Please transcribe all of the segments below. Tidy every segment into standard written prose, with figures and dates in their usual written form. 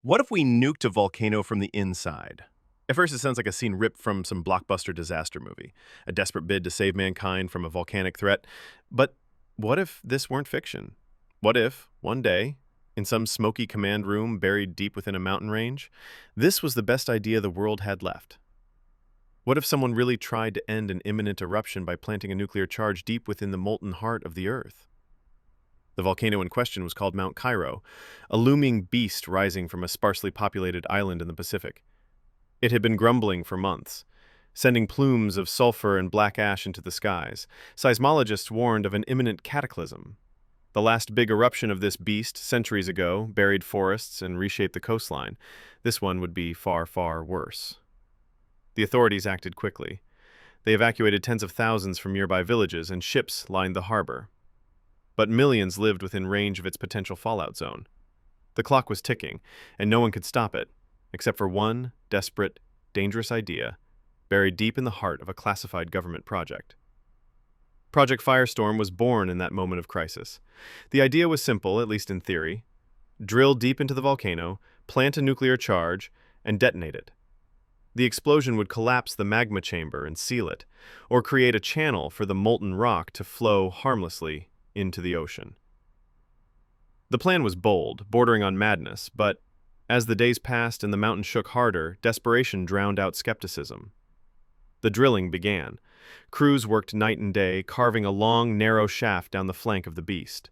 What if we nuked a volcano from the inside? At first, it sounds like a scene ripped from some blockbuster disaster movie, a desperate bid to save mankind from a volcanic threat. But what if this weren't fiction? What if, one day, in some smoky command room buried deep within a mountain range, this was the best idea the world had left? What if someone really tried to end an imminent eruption by planting a nuclear charge deep within the molten heart of the Earth? The volcano in question was called Mount Cairo, a looming beast rising from a sparsely populated island in the Pacific. It had been grumbling for months, sending plumes of sulfur and black ash into the skies. Seismologists warned of an imminent cataclysm. The last big eruption of this beast, centuries ago, buried forests and reshaped the coastline. This one would be far, far worse. The authorities acted quickly. They evacuated tens of thousands from nearby villages, and ships lined the harbor. But millions lived within range of its potential fallout zone. The clock was ticking, and no one could stop it, except for one desperate, dangerous idea buried deep in the heart of a classified government project. Project Firestorm was born in that moment of crisis. The idea was simple, at least in theory: drill deep into the volcano, plant a nuclear charge, and detonate it. The explosion would collapse the magma chamber and seal it, or create a channel for the molten rock to flow harmlessly into the ocean. The plan was bold, bordering on madness, but as the days passed and the mountain shook harder, desperation drowned out skepticism. The drilling began. Crews worked night and day, carving a long, narrow shaft down the flank of the beast.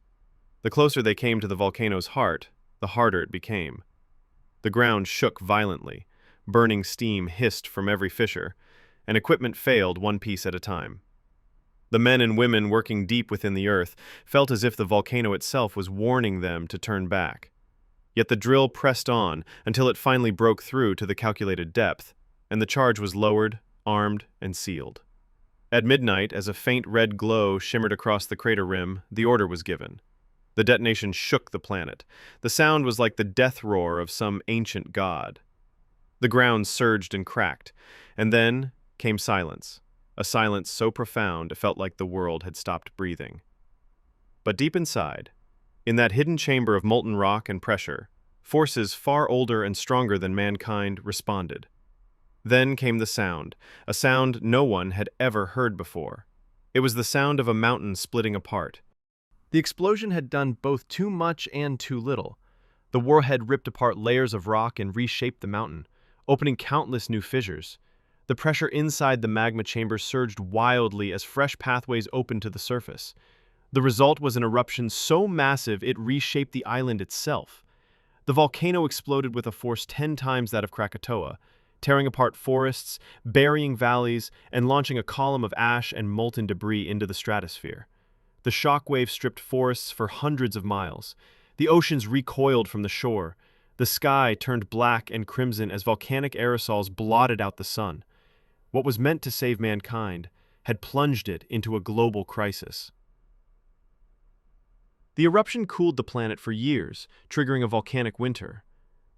The closer they came to the volcano's heart, the harder it became. The ground shook violently, burning steam hissed from every fissure, and equipment failed one piece at a time. The men and women working deep within the earth felt as if the volcano itself was warning them to turn back. Yet the drill pressed on until it finally broke through to the calculated depth, and the charge was lowered, armed, and sealed. At midnight, as a faint red glow shimmered across the crater rim, the order was given. The detonation shook the planet. The sound was like the death roar of some ancient god. The ground surged and cracked, and then came silence. A silence so profound it felt like the world had stopped breathing. But deep inside, in that hidden chamber of molten rock and pressure, forces far older and stronger than mankind responded. Then came the sound, a sound no one had ever heard before. It was the sound of a mountain splitting apart. The explosion had done both too much and too little. The warhead ripped apart layers of rock and reshaped the mountain, opening countless new fissures. The pressure inside the magma chamber surged wildly as fresh pathways opened to the surface. The result was an eruption so massive it reshaped the island itself. The volcano exploded with a force 10 times that of Krakatoa, tearing apart forests, burying valleys, and launching a column of ash and molten debris into the stratosphere. The shockwave stripped forests for hundreds of miles. The oceans recoiled from the shore. The sky turned black and crimson as volcanic aerosols blotted out the sun. What was meant to save mankind had plunged it into a global crisis. The eruption cooled the planet for years, triggering a volcanic winter.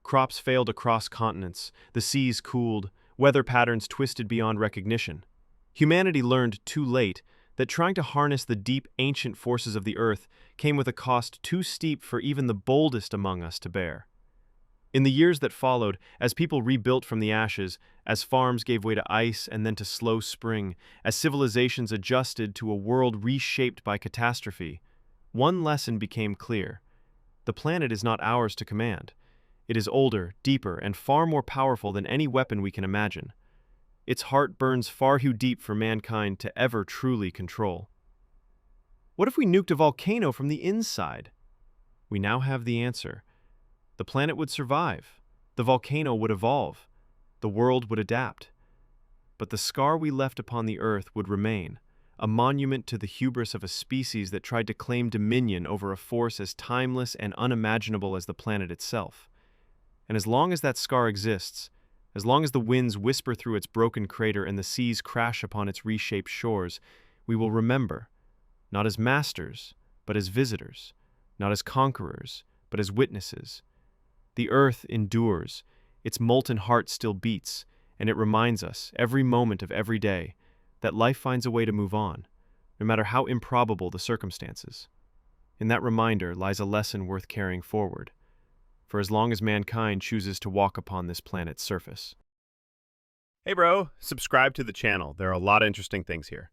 Crops failed across continents, the seas cooled, weather patterns twisted beyond recognition. Humanity learned too late that trying to harness the deep, ancient forces of the earth came with a cost too steep for even the boldest among us to bear. In the years that followed, as people rebuilt from the ashes, as farms gave way to ice and then to slow spring, as civilizations adjusted to a world reshaped by catastrophe, one lesson became clear. The planet is not ours to command. It is older, deeper, and far more powerful than any weapon we can imagine. Its heart burns far too deep for mankind to ever truly control. What if we nuked a volcano from the inside? We now have the answer. The planet would survive. The volcano would evolve. The world would adapt. But the scar we left upon the earth would remain, a monument to the hubris of a species that tried to claim dominion over a force as timeless and unimaginable as the planet itself. And as long as that scar exists, as long as the winds whisper through its broken crater and the seas crash upon its reshaped shores, we will remember, not as masters, but as visitors, not as conquerors, but as witnesses. The earth endures, its molten heart still beats, and it reminds us, every moment of every day, that life finds a way to move on, no matter how improbable the circumstances. In that reminder lies a lesson worth carrying forward. for as long as mankind chooses to walk upon this planet's surface. Hey bro, subscribe to the channel. There are a lot of interesting things here.